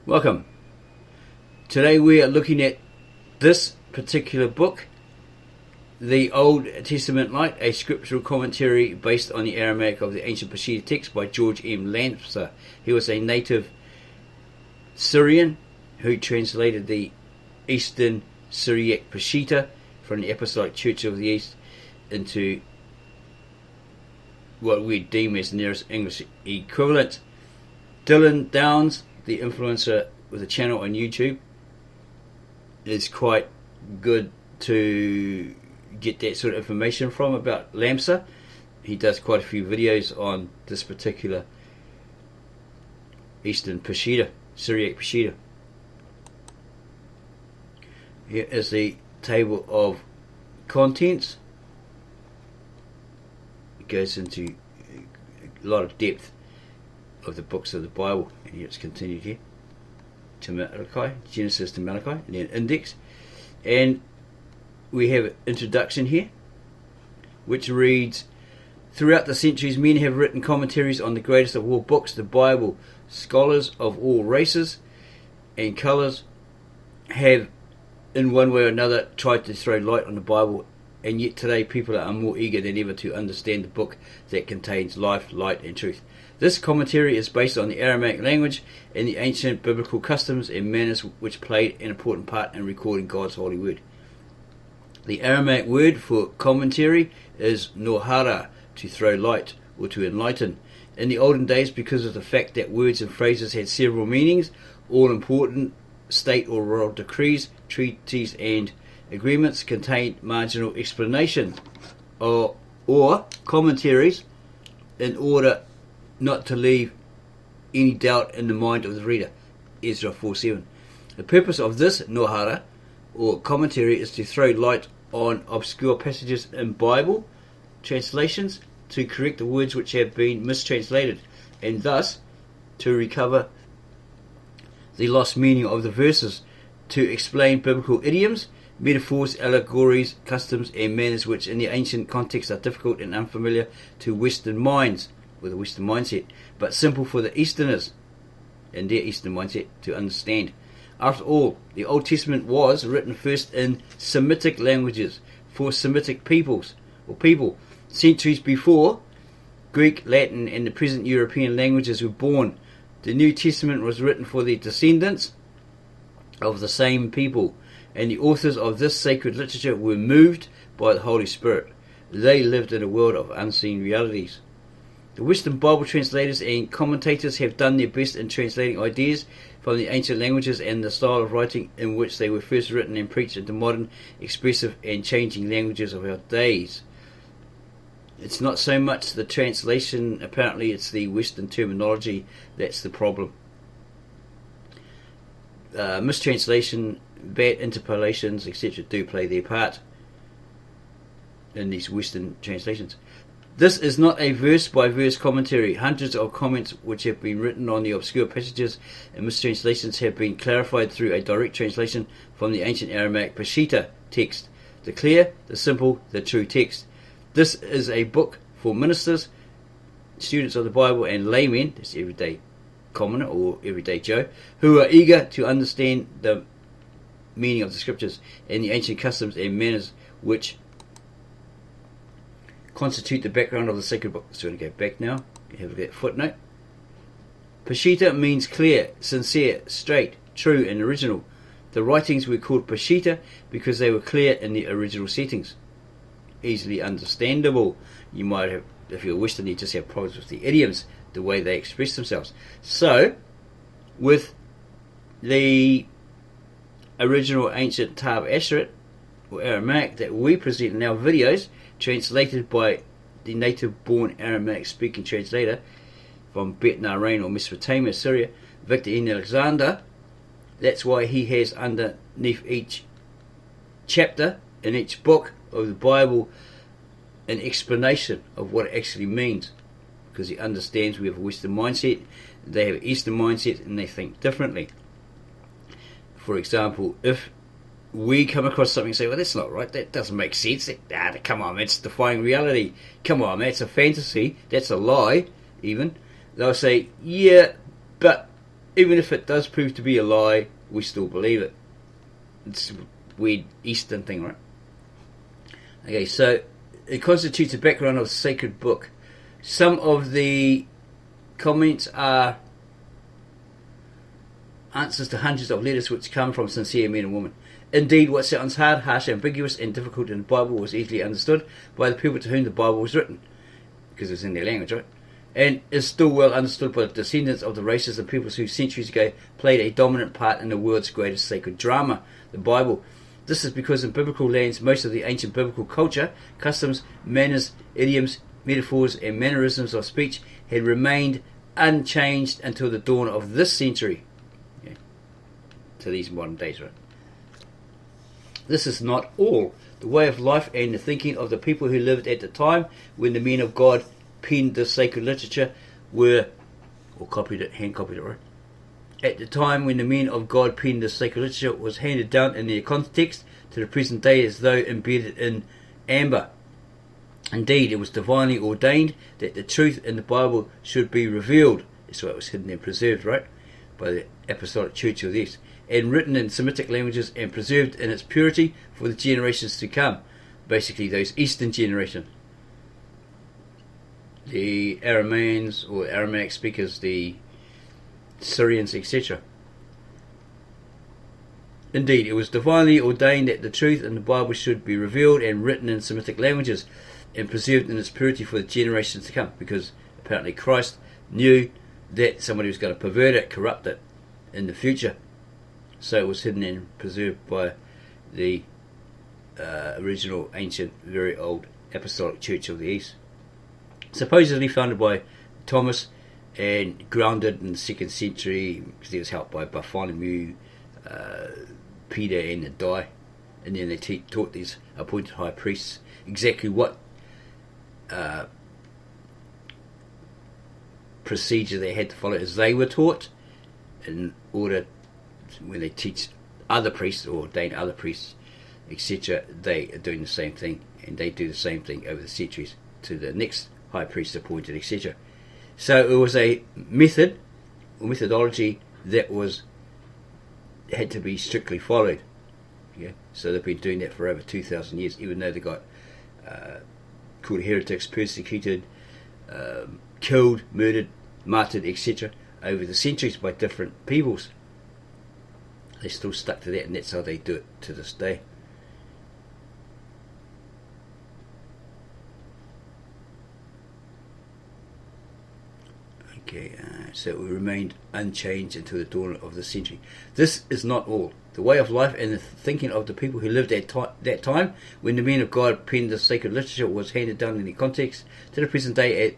Welcome. Today we are looking at this particular book, the Old Testament Light, a scriptural commentary based on the Aramaic of the ancient Peshitta text by George M. Lamsa. He was a native Syrian who translated the Eastern Syriac Peshitta from the Apostolic Church of the East into what we deem as the nearest English equivalent. Dylan Downs, the influencer with a channel on YouTube, is quite good to get that sort of information from about Lamsa. He does quite a few videos on this particular Eastern Peshitta, Syriac Peshitta. Here is the table of contents. It goes into a lot of depth of the books of the Bible, and here it's continued here to Malachi, Genesis to Malachi, and then index. And we have an introduction here which reads, throughout the centuries men have written commentaries on the greatest of all books, the Bible. Scholars of all races and colours have in one way or another tried to throw light on the Bible, and yet today people are more eager than ever to understand the book that contains life, light and truth. This commentary is based on the Aramaic language and the ancient biblical customs and manners which played an important part in recording God's holy word. The Aramaic word for commentary is nohara, to throw light or to enlighten. In the olden days, because of the fact that words and phrases had several meanings, all important state or royal decrees, treaties and agreements contained marginal explanations or commentaries in order not to leave any doubt in the mind of the reader. Ezra 4:7. The purpose of this nohara or commentary is to throw light on obscure passages in Bible translations, to correct the words which have been mistranslated, and thus to recover the lost meaning of the verses, to explain biblical idioms, metaphors, allegories, customs and manners which in the ancient context are difficult and unfamiliar to Western minds with a Western mindset, but simple for the Easterners in their Eastern mindset to understand. After all, the Old Testament was written first in Semitic languages for Semitic peoples or people. Centuries before Greek, Latin and the present European languages were born, the New Testament was written for the descendants of the same people, and the authors of this sacred literature were moved by the Holy Spirit. They lived in a world of unseen realities. The Western Bible translators and commentators have done their best in translating ideas from the ancient languages and the style of writing in which they were first written and preached into modern, expressive and changing languages of our days. It's not so much the translation, apparently it's the Western terminology that's the problem. Mistranslation, bad interpolations, etc. do play their part in these Western translations. This is not a verse-by-verse commentary. Hundreds of comments which have been written on the obscure passages and mistranslations have been clarified through a direct translation from the ancient Aramaic Peshitta text, the clear, the simple, the true text. This is a book for ministers, students of the Bible and laymen, that's everyday commoner or everyday Joe, who are eager to understand the meaning of the scriptures and the ancient customs and manners which constitute the background of the sacred book. So we're going to go back now. Have that footnote. Peshitta means clear, sincere, straight, true and original. The writings were called Peshitta because they were clear in the original settings. Easily understandable. You might have, if you're Western, you just have problems with the idioms, the way they express themselves. So, with the original ancient Tab Asherit, or Aramaic, that we present in our videos, translated by the native-born Aramaic-speaking translator from Bet Nahrain or Mesopotamia, Syria, Victor N. Alexander. That's why he has underneath each chapter in each book of the Bible an explanation of what it actually means, because he understands we have a Western mindset, they have an Eastern mindset, and they think differently. For example, if we come across something and say, well, that's not right, that doesn't make sense, come on, it's defying reality, come on, that's a fantasy, that's a lie, even, they'll say, yeah, but even if it does prove to be a lie, we still believe it. It's a weird Eastern thing, right? Okay, so it constitutes a background of the sacred book. Some of the comments are answers to hundreds of letters which come from sincere men and women. Indeed, what sounds hard, harsh, ambiguous, and difficult in the Bible was easily understood by the people to whom the Bible was written, because it's in their language, right? And is still well understood by the descendants of the races and peoples who centuries ago played a dominant part in the world's greatest sacred drama, the Bible. This is because in biblical lands, most of the ancient biblical culture, customs, manners, idioms, metaphors, and mannerisms of speech had remained unchanged until the dawn of this century. Yeah. To these modern days, right? This is not all. The way of life and the thinking of the people who lived at the time when the men of God penned this sacred literature hand copied it, right? At the time when the men of God penned this sacred literature was handed down in their context to the present day as though embedded in amber. Indeed, it was divinely ordained that the truth in the Bible should be revealed. That's why it was hidden and preserved, right? By the Apostolic Church of the East. And written in Semitic languages and preserved in its purity for the generations to come. Basically, those Eastern generations. The Arameans or Aramaic speakers, the Syrians, etc. Indeed, it was divinely ordained that the truth in the Bible should be revealed and written in Semitic languages and preserved in its purity for the generations to come, because apparently Christ knew that somebody was going to pervert it, corrupt it in the future. So it was hidden and preserved by the original, ancient, very old Apostolic Church of the East. Supposedly founded by Thomas and grounded in the 2nd century, because he was helped by Bartholomew, Peter and the Die. And then they taught these appointed high priests exactly what procedure they had to follow as they were taught, in order when they teach other priests or ordain other priests, etc., they are doing the same thing, and they do the same thing over the centuries to the next high priest appointed, etc. So it was a method or methodology that had to be strictly followed. Yeah, so they've been doing that for over 2,000 years, even though they got called heretics, persecuted, killed, murdered, martyred, etc. over the centuries by different peoples. They still stuck to that, and that's how they do it to this day. Okay, so it remained unchanged until the dawn of the century. This is not all. The way of life and the thinking of the people who lived at that time when the men of God penned the sacred literature was handed down in the context to the present day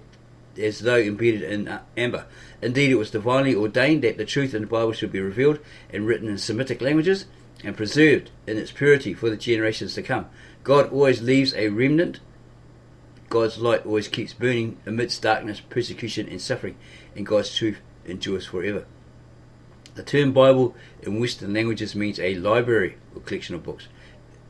as though embedded in amber. Indeed, it was divinely ordained that the truth in the Bible should be revealed and written in Semitic languages and preserved in its purity for the generations to come. God always leaves a remnant. God's light always keeps burning amidst darkness, persecution and suffering, and God's truth endures forever. The term Bible in Western languages means a library or collection of books.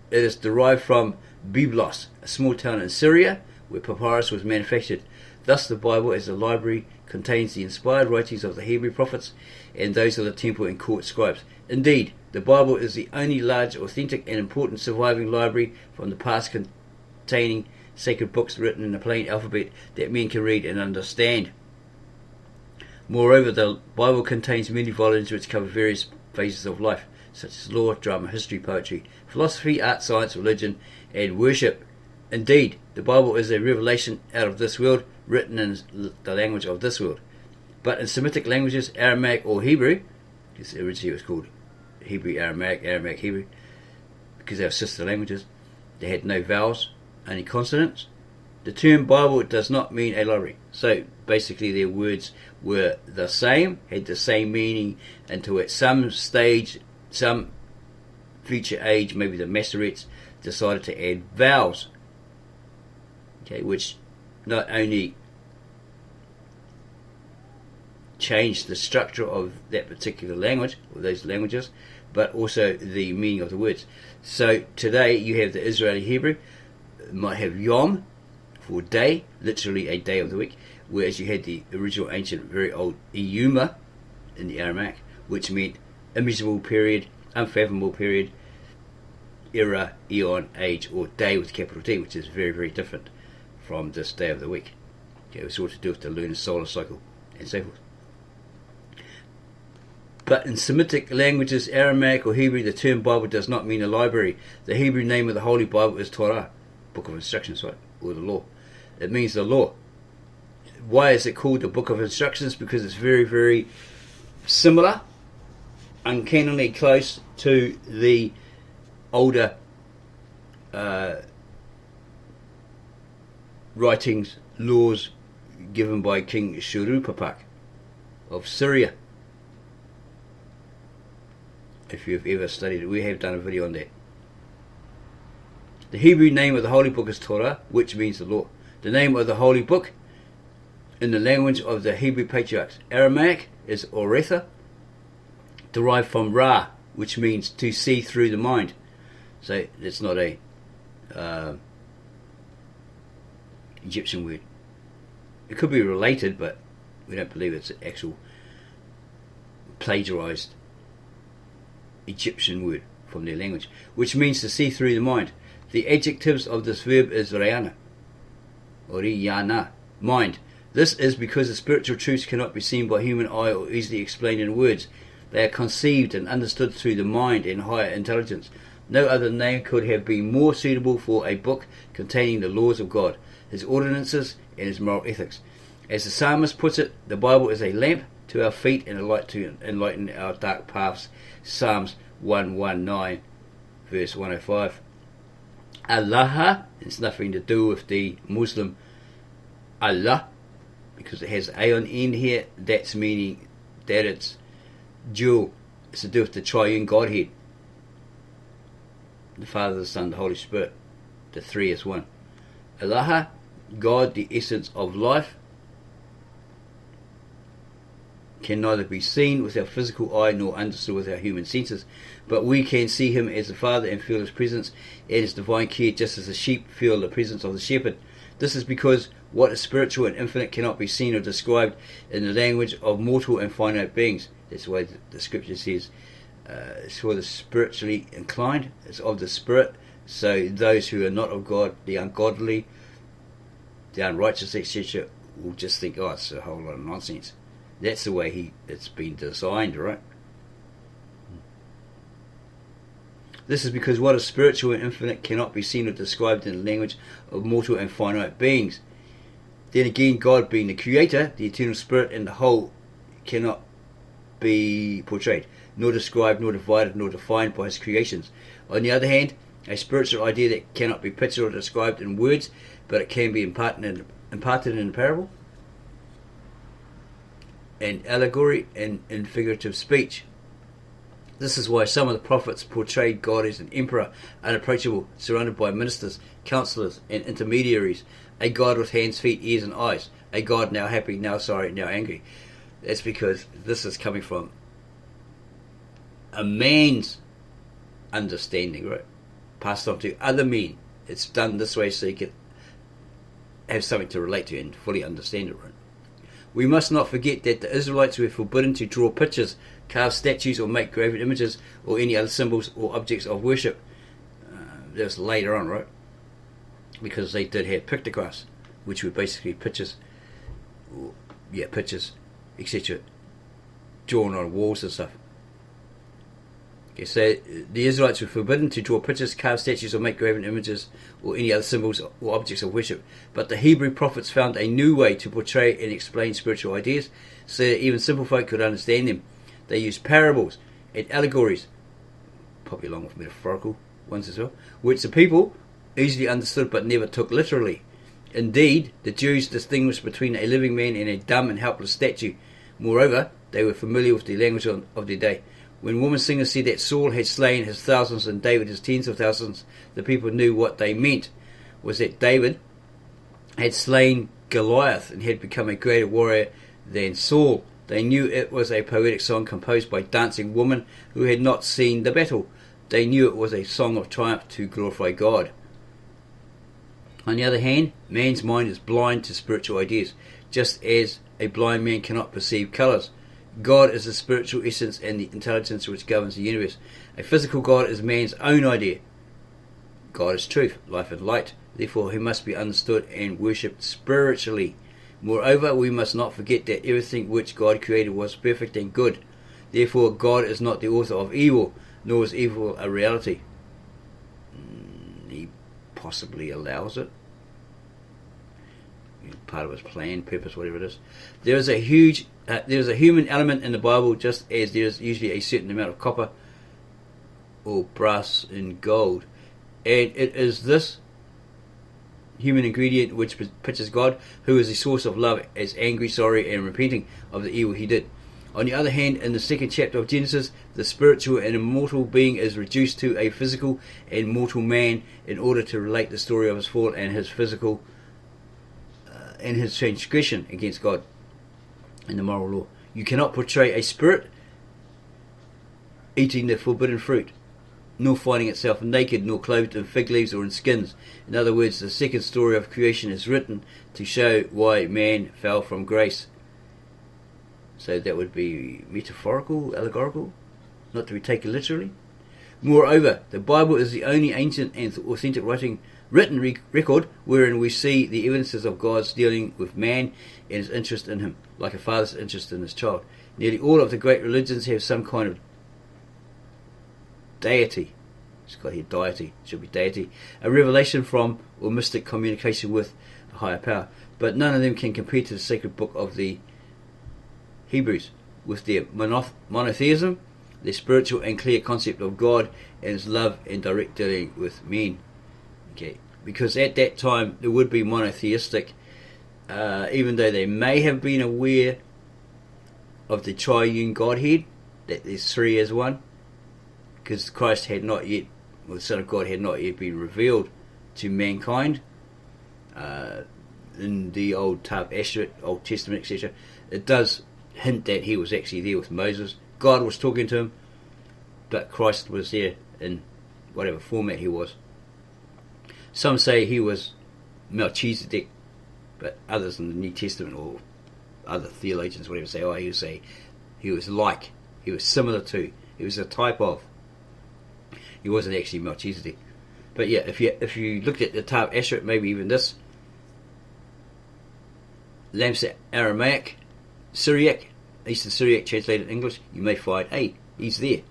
It is derived from Byblos, a small town in Syria where papyrus was manufactured. Thus the Bible as a library contains the inspired writings of the Hebrew prophets and those of the temple and court scribes. Indeed, the Bible is the only large, authentic and important surviving library from the past containing sacred books written in a plain alphabet that men can read and understand. Moreover, the Bible contains many volumes which cover various phases of life, such as law, drama, history, poetry, philosophy, art, science, religion, and worship. Indeed, the Bible is a revelation out of this world, written in the language of this world. But in Semitic languages, Aramaic or Hebrew, because originally it was called Hebrew Aramaic, Aramaic Hebrew, because they were sister languages, they had no vowels, only consonants. The term Bible does not mean a library. So basically their words were the same, had the same meaning, until at some stage, some future age, maybe the Masoretes decided to add vowels, okay, which not only changed the structure of that particular language, or those languages, but also the meaning of the words. So today you have the Israeli Hebrew, might have Yom for day, literally a day of the week, whereas you had the original ancient, very old Iyuma in the Aramaic, which meant immeasurable period, unfathomable period, era, eon, age, or day with capital D, which is very, very different from this day of the week. Okay, it's all to do with the lunar solar cycle and so forth. But in Semitic languages, Aramaic or Hebrew, the term Bible does not mean a library. The Hebrew name of the Holy Bible is Torah, Book of Instructions, right? Or the law. It means the law. Why is it called the Book of Instructions? Because it's very, very similar, uncannily close to the older writings, laws given by King Shurupapak of Syria. If you've ever studied it, we have done a video on that. The Hebrew name of the Holy Book is Torah, which means the law. The name of the Holy Book in the language of the Hebrew patriarchs, Aramaic, is Oretha, derived from Ra, which means to see through the mind. So it's not a Egyptian word. It could be related, but we don't believe it's an actual plagiarized Egyptian word from their language, which means to see through the mind. The adjectives of this verb is Rayana, or Riyana, mind. This is because the spiritual truths cannot be seen by human eye or easily explained in words. They are conceived and understood through the mind and higher intelligence. No other name could have been more suitable for a book containing the laws of God, His ordinances, and His moral ethics. As the psalmist puts it, the Bible is a lamp to our feet and a light to enlighten our dark paths. Psalms 119, verse 105. Allah, it's nothing to do with the Muslim Allah, because it has A on end here. That's meaning that it's dual. It's to do with the triune Godhead, the Father, the Son, the Holy Spirit. The three is one. Allah, God, the essence of life, can neither be seen with our physical eye nor understood with our human senses, but we can see Him as the Father and feel His presence and His divine care, just as the sheep feel the presence of the shepherd. This is because what is spiritual and infinite cannot be seen or described in the language of mortal and finite beings. That's why the scripture says it's for the spiritually inclined, it's of the spirit. So those who are not of God, the ungodly, the unrighteous, etc., will just think, oh, it's a whole lot of nonsense. That's the way it's been designed, right? This is because what is spiritual and infinite cannot be seen or described in the language of mortal and finite beings. Then again, God being the Creator, the eternal Spirit, and the whole cannot be portrayed, nor described, nor divided, nor defined by His creations. On the other hand, a spiritual idea that cannot be pictured or described in words, but it can be imparted in a parable, and allegory, and in figurative speech. This is why some of the prophets portrayed God as an emperor, unapproachable, surrounded by ministers, counselors, and intermediaries, a God with hands, feet, ears, and eyes, a God now happy, now sorry, now angry. That's because this is coming from a man's understanding, right? Passed on to other men. It's done this way so you can have something to relate to and fully understand it, right? We must not forget that the Israelites were forbidden to draw pictures, carve statues, or make graven images, or any other symbols or objects of worship. That was later on, right? Because they did have pictographs, which were basically pictures, etc., drawn on walls and stuff. Okay, so the Israelites were forbidden to draw pictures, carve statues, or make graven images, or any other symbols or objects of worship. But the Hebrew prophets found a new way to portray and explain spiritual ideas, so that even simple folk could understand them. They used parables and allegories, probably along with metaphorical ones as well, which the people easily understood but never took literally. Indeed, the Jews distinguished between a living man and a dumb and helpless statue. Moreover, they were familiar with the language of their day. When woman singers said that Saul had slain his thousands and David his tens of thousands, the people knew what they meant was that David had slain Goliath and had become a greater warrior than Saul. They knew it was a poetic song composed by dancing women who had not seen the battle. They knew it was a song of triumph to glorify God. On the other hand, man's mind is blind to spiritual ideas, just as a blind man cannot perceive colours. God is the spiritual essence and the intelligence which governs the universe. A physical God is man's own idea. God is truth, life and light. Therefore he must be understood and worshipped spiritually. Moreover, we must not forget that everything which God created was perfect and good. Therefore God is not the author of evil, nor is evil a reality. He possibly allows it. Part of his plan, purpose, whatever it is. There is a human element in the Bible, just as there is usually a certain amount of copper or brass and gold. And it is this human ingredient which pictures God, who is the source of love, as angry, sorry, and repenting of the evil he did. On the other hand, in the second chapter of Genesis, the spiritual and immortal being is reduced to a physical and mortal man in order to relate the story of his fall and his physical and his transgression against God and the moral law. You cannot portray a spirit eating the forbidden fruit, nor finding itself naked, nor clothed in fig leaves or in skins. In other words, the second story of creation is written to show why man fell from grace. So that would be metaphorical, allegorical, not to be taken literally. Moreover, the Bible is the only ancient and authentic written record wherein we see the evidences of God's dealing with man and his interest in him, like a father's interest in his child. Nearly all of the great religions have some kind of deity. It's got here deity, it should be deity. A revelation from or mystic communication with a higher power. But none of them can compare to the sacred book of the Hebrews, with their monotheism, their spiritual and clear concept of God and his love and direct dealing with men. Okay, because at that time there would be monotheistic, even though they may have been aware of the triune Godhead, that there's three as one, because Christ had not yet, or the Son of God had not yet been revealed to mankind in the Old Testament, etc. It does hint that he was actually there with Moses. God was talking to him, but Christ was there in whatever format he was. Some say he was Melchizedek, but others in the New Testament or other theologians, whatever, say, he was like, he was similar to, he was a type of. He wasn't actually Melchizedek. But yeah, if you looked at the Tav Asherah, maybe even this, Lamsa Aramaic, Syriac, Eastern Syriac translated in English, you may find, hey, he's there.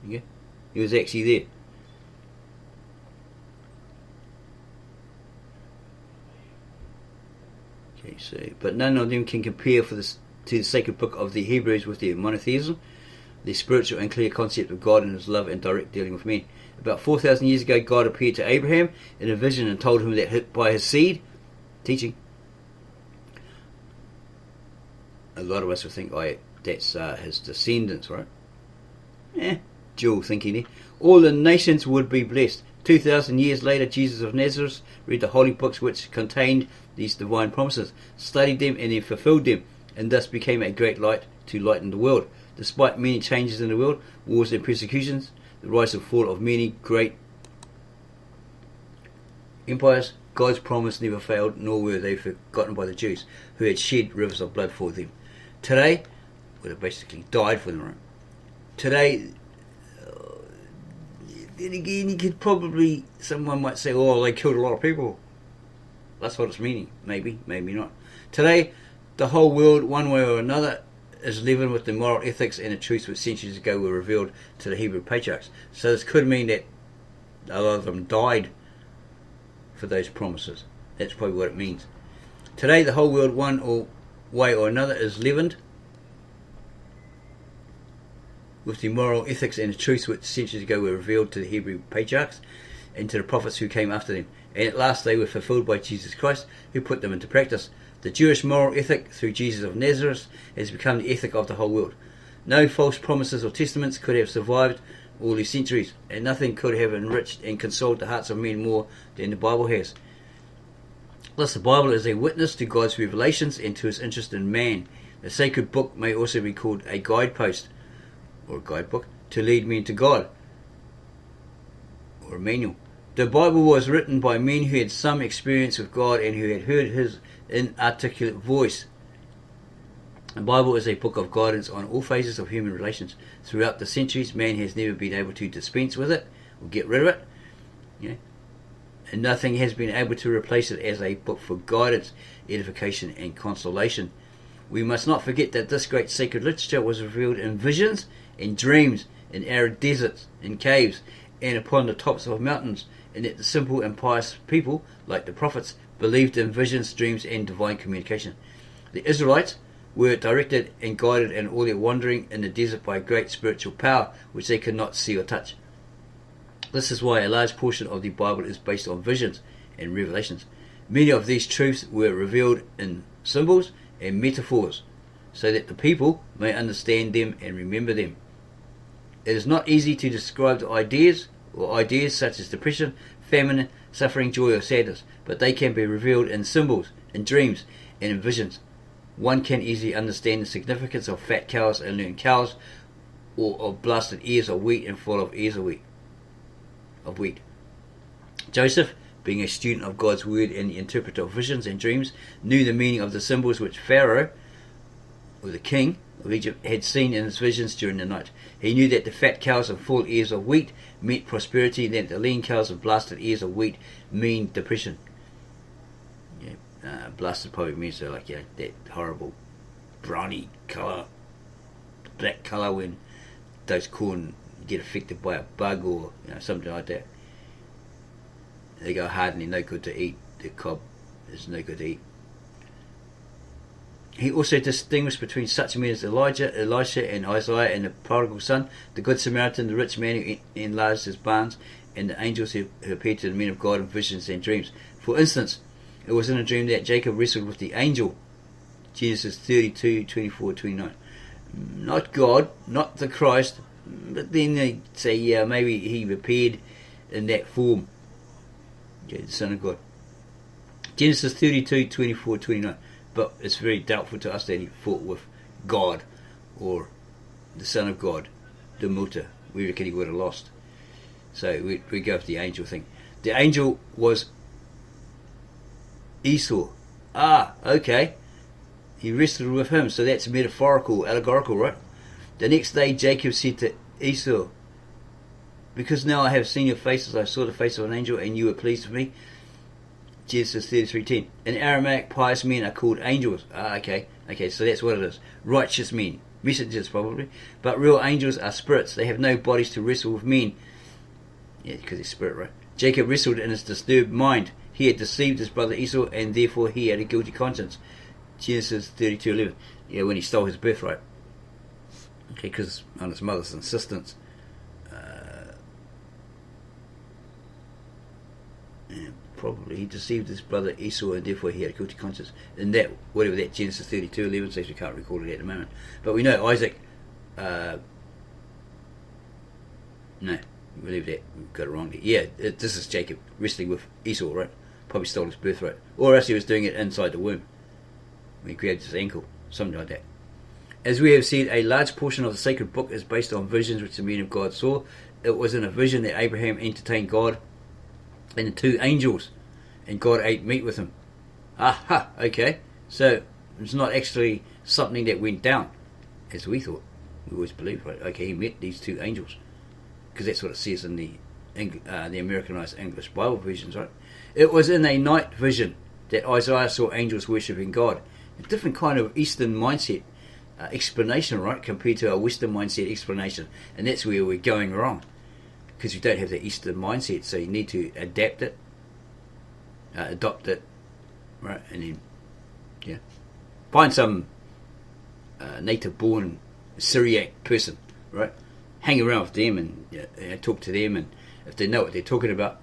Okay? He was actually there. Okay, so, but none of them can compare to the sacred book of the Hebrews with their monotheism, the spiritual and clear concept of God and his love and direct dealing with men. About 4,000 years ago, God appeared to Abraham in a vision and told him that by his seed, teaching, a lot of us would think, that's his descendants, right? Dual thinking there. All the nations would be blessed. 2,000 years later, Jesus of Nazareth read the holy books which contained these divine promises, studied them and then fulfilled them, and thus became a great light to lighten the world. Despite many changes in the world, wars and persecutions, the rise and fall of many great empires, God's promise never failed, nor were they forgotten by the Jews, who had shed rivers of blood for them. Today, well, they basically died for them, right? Today, then again, you could probably, someone might say, oh, they killed a lot of people. That's what it's meaning. Maybe, maybe not. Today, the whole world, one way or another, is living with the moral ethics and the truths which centuries ago were revealed to the Hebrew patriarchs. So this could mean that a lot of them died for those promises. That's probably what it means. Today, the whole world, one way or another, is leavened with the moral ethics and the truths which centuries ago were revealed to the Hebrew patriarchs and to the prophets who came after them. And at last they were fulfilled by Jesus Christ, who put them into practice. The Jewish moral ethic, through Jesus of Nazareth, has become the ethic of the whole world. No false promises or testaments could have survived all these centuries, and nothing could have enriched and consoled the hearts of men more than the Bible has. Thus, the Bible is a witness to God's revelations and to his interest in man. The sacred book may also be called a guidepost, or a guidebook, to lead men to God, or a manual. The Bible was written by men who had some experience with God and who had heard his inarticulate voice. The Bible is a book of guidance on all phases of human relations. Throughout the centuries, man has never been able to dispense with it or get rid of it. You know, and nothing has been able to replace it as a book for guidance, edification, and consolation. We must not forget that this great sacred literature was revealed in visions and dreams, in arid deserts, in caves, and upon the tops of mountains, and that the simple and pious people, like the prophets, believed in visions, dreams, and divine communication. The Israelites were directed and guided in all their wandering in the desert by a great spiritual power which they could not see or touch. This is why a large portion of the Bible is based on visions and revelations. Many of these truths were revealed in symbols and metaphors, so that the people may understand them and remember them. It is not easy to describe the ideas such as depression, famine, suffering, joy, or sadness, but they can be revealed in symbols, in dreams, and in visions. One can easily understand the significance of fat cows and lean cows, or of blasted ears of wheat and full of ears of wheat. Joseph, being a student of God's word and the interpreter of visions and dreams, knew the meaning of the symbols which Pharaoh, or the king of Egypt, had seen in his visions during the night. He knew that the fat cows and full ears of wheat meant prosperity, and that the lean cows and blasted ears of wheat mean depression. Blasted probably means that horrible browny colour, black colour when those corn get affected by a bug or something like that. They go hard and they're no good to eat. The cob is no good to eat. He also distinguished between such men as Elijah, Elisha, and Isaiah, and the prodigal son, the good Samaritan, the rich man who enlarged his barns, and the angels who appeared to the men of God in visions and dreams. For instance, it was in a dream that Jacob wrestled with the angel. Genesis 32:24-29. Not God, not the Christ, but then they say maybe he appeared in that form. The Son of God. Genesis 32:24-29. But it's very doubtful to us that he fought with God or the Son of God, the Muta. We reckon he would have lost. So we go with the angel thing. The angel was Esau. Okay. He wrestled with him, so that's metaphorical, allegorical, right? The next day Jacob said to Esau, because now I have seen your face as I saw the face of an angel, and you were pleased with me. Genesis 33:10. In Aramaic, pious men are called angels. Okay, so that's what it is. Righteous men. Messengers, probably. But real angels are spirits. They have no bodies to wrestle with men. Yeah, because he's spirit, right? Jacob wrestled in his disturbed mind. He had deceived his brother Esau, and therefore he had a guilty conscience. Genesis 32:11. Yeah, when he stole his birthright. Okay, because on his mother's insistence. Probably he deceived his brother Esau, and therefore he had a guilty conscience. And that, whatever that Genesis 32:11 says, we can't recall it at the moment. But we know Isaac. No, we leave that. We got it wrong there. Yeah, this is Jacob wrestling with Esau, right? Probably stole his birthright, or else he was doing it inside the womb when he grabbed his ankle, something like that. As we have said, a large portion of the sacred book is based on visions which the men of God saw. It was in a vision that Abraham entertained God and the two angels, and God ate meat with him. Okay. So it's not actually something that went down, as we thought. We always believed, right? Okay, he met these two angels, because that's what it says in the Americanized English Bible versions, right? It was in a night vision that Isaiah saw angels worshipping God. A different kind of Eastern mindset explanation, right, compared to a Western mindset explanation, and that's where we're going wrong. Because you don't have the Eastern mindset, so you need to adapt it, adopt it, right, and then, find some native-born Syriac person, right, hang around with them and talk to them, and if they know what they're talking about,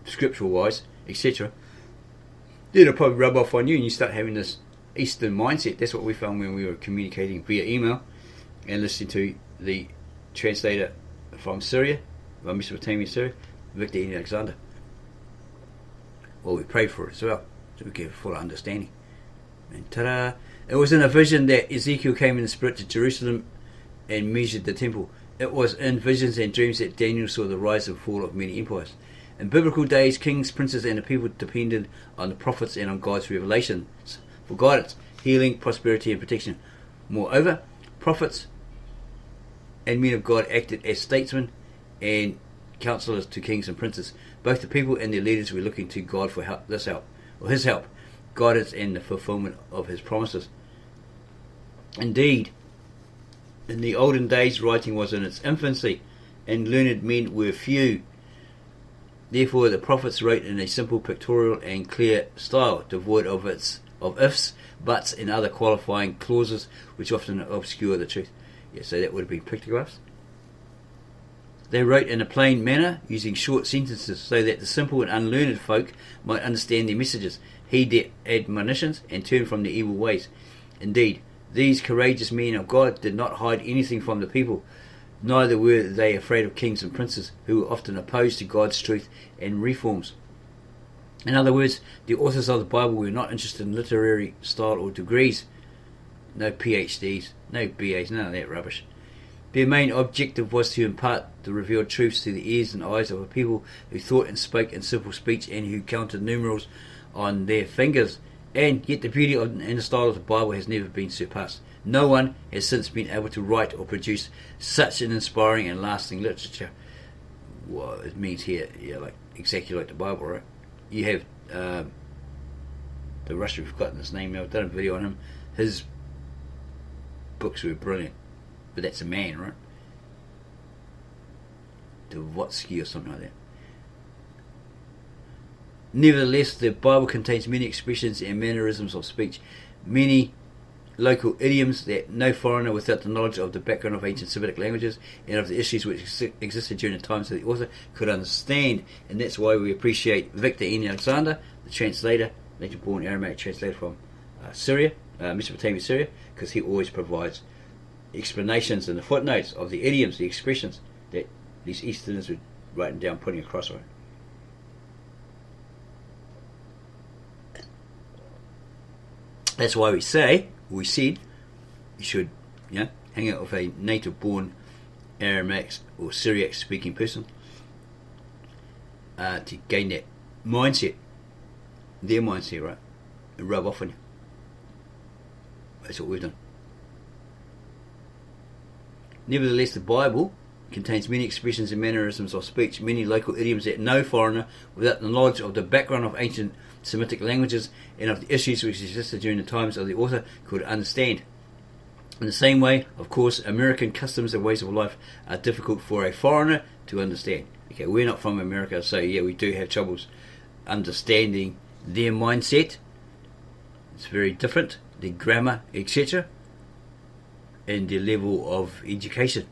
scriptural-wise, etc., then it'll probably rub off on you, and you start having this Eastern mindset. That's what we found when we were communicating via email and listening to the translator from Syria, Mesopotamia, Syria, Victor E. Alexander. Well, we prayed for it as well, so we get a full understanding. And ta-da! It was in a vision that Ezekiel came in the spirit to Jerusalem and measured the temple. It was in visions and dreams that Daniel saw the rise and fall of many empires. In biblical days, kings, princes, and the people depended on the prophets and on God's revelations for guidance, healing, prosperity, and protection. Moreover, prophets and men of God acted as statesmen and counselors to kings and princes. Both the people and their leaders were looking to God for his help, guidance, and the fulfillment of his promises. Indeed, in the olden days, writing was in its infancy, and learned men were few. Therefore, the prophets wrote in a simple pictorial and clear style, devoid of ifs, buts, and other qualifying clauses which often obscure the truth. Yeah, so that would have been pictographs. They wrote in a plain manner, using short sentences, so that the simple and unlearned folk might understand their messages, heed their admonitions, and turn from their evil ways. Indeed, these courageous men of God did not hide anything from the people, neither were they afraid of kings and princes, who were often opposed to God's truth and reforms. In other words, the authors of the Bible were not interested in literary style or degrees. No PhDs, no BAs, none of that rubbish. Their main objective was to impart the revealed truths to the ears and eyes of a people who thought and spoke in simple speech and who counted numerals on their fingers. And yet the beauty and the style of the Bible has never been surpassed. No one has since been able to write or produce such an inspiring and lasting literature. Well, it means here, yeah, like exactly like the Bible, right? You have the Russian, we've forgotten his name now, I've done a video on him. His books were brilliant, but that's a man, right? Dvotsky or something like that. Nevertheless, the Bible contains many expressions and mannerisms of speech, many local idioms that no foreigner without the knowledge of the background of ancient Semitic languages and of the issues which existed during the times of the author could understand. And that's why we appreciate Victor N. Alexander, the translator, later born Aramaic translator from Syria, Mesopotamia, Syria, because he always provides explanations in the footnotes of the idioms, the expressions that these Easterners were writing down, putting across on it. That's why we said you should, hang out with a native-born Aramaic or Syriac speaking person to gain that mindset, their mindset, right, and rub off on you. That's what we've done. Nevertheless, the Bible contains many expressions and mannerisms of speech, many local idioms that no foreigner, without the knowledge of the background of ancient Semitic languages and of the issues which existed during the times of the author, could understand. In the same way, of course, American customs and ways of life are difficult for a foreigner to understand. Okay, we're not from America, so yeah, we do have troubles understanding their mindset. It's very different, their grammar, etc., and their level of education.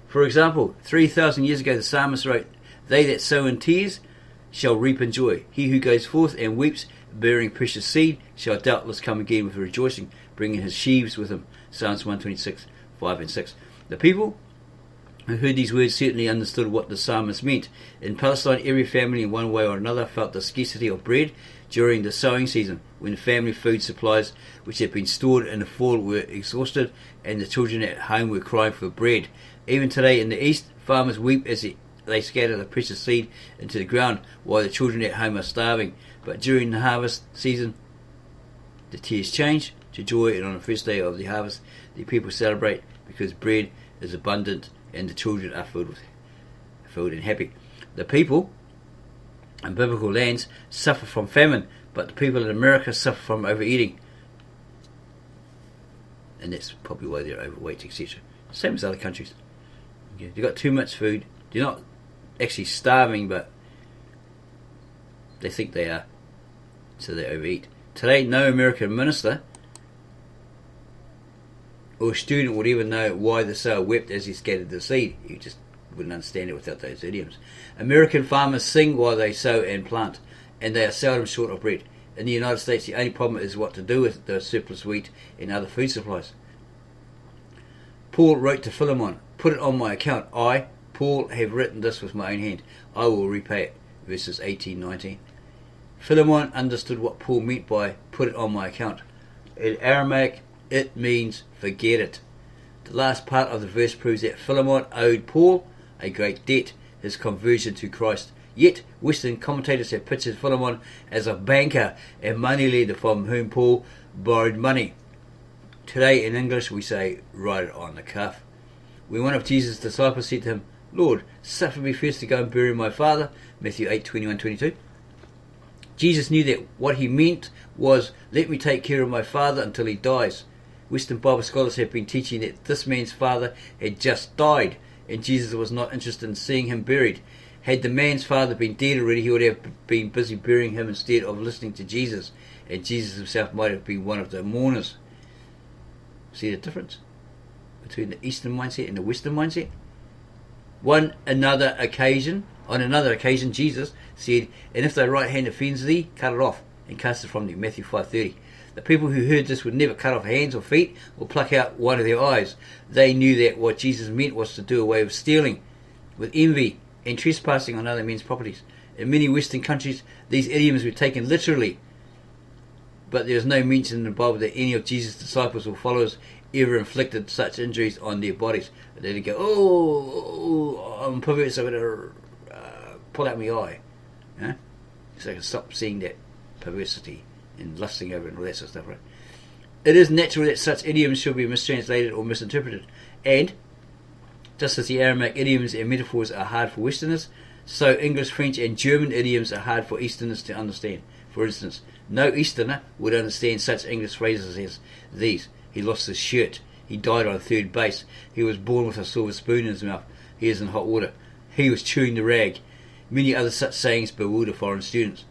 For example, 3,000 years ago the psalmist wrote, "They that sow in tears shall reap in joy. He who goes forth and weeps, bearing precious seed, shall doubtless come again with rejoicing, bringing his sheaves with him." Psalms 126, 5 and 6. The people who heard these words certainly understood what the psalmist meant. In Palestine, every family in one way or another felt the scarcity of bread during the sowing season, when family food supplies which had been stored in the fall were exhausted and the children at home were crying for bread. Even today in the East, farmers weep as they scatter the precious seed into the ground while the children at home are starving. But during the harvest season, the tears change to joy, and on the first day of the harvest, the people celebrate because bread is abundant and the children are filled and happy. The people in biblical lands suffer from famine, but the people in America suffer from overeating. And that's probably why they're overweight, etc. Same as other countries. Okay. They've got too much food. They're not actually starving, but they think they are, so they overeat. Today, no American minister or student would even know why the sower wept as he scattered the seed. You just wouldn't understand it without those idioms. American farmers sing while they sow and plant, and they are seldom short of bread. In the United States, the only problem is what to do with the surplus wheat and other food supplies. Paul wrote to Philemon, "Put it on my account. I, Paul, have written this with my own hand. I will repay it." Verses 18-19. Philemon understood what Paul meant by "put it on my account." In Aramaic, it means "forget it." The last part of the verse proves that Philemon owed Paul a great debt, his conversion to Christ. Yet, Western commentators have pictured Philemon as a banker and moneylender from whom Paul borrowed money Today in English we say, write it on the cuff. When one of Jesus' disciples said to him, Lord, suffer me first to go and bury my father, Matthew 8:21-22. Jesus knew that what he meant was, let me take care of my father until he dies. Western Bible scholars have been teaching that this man's father had just died, and Jesus was not interested in seeing him buried. Had the man's father been dead already, he would have been busy burying him instead of listening to Jesus, and Jesus himself might have been one of the mourners. See the difference between the Eastern mindset and the Western mindset? On another occasion, Jesus said, and if thy right hand offends thee, cut it off and cast it from thee. Matthew 5:30. The people who heard this would never cut off hands or feet or pluck out one of their eyes. They knew that what Jesus meant was to do away with stealing, with envy, and trespassing on other men's properties. In many Western countries, these idioms were taken literally, but there is no mention in the Bible that any of Jesus' disciples or followers ever inflicted such injuries on their bodies. They didn't go, I'm perverse, I'm going to pull out my eye. So I can stop seeing that perversity and lusting over it and all that sort of stuff, right? It is natural that such idioms should be mistranslated or misinterpreted. And just as the Aramaic idioms and metaphors are hard for Westerners, so English, French and German idioms are hard for Easterners to understand. For instance, no Easterner would understand such English phrases as these. He lost his shirt. He died on third base. He was born with a silver spoon in his mouth. He is in hot water. He was chewing the rag. Many other such sayings bewilder foreign students.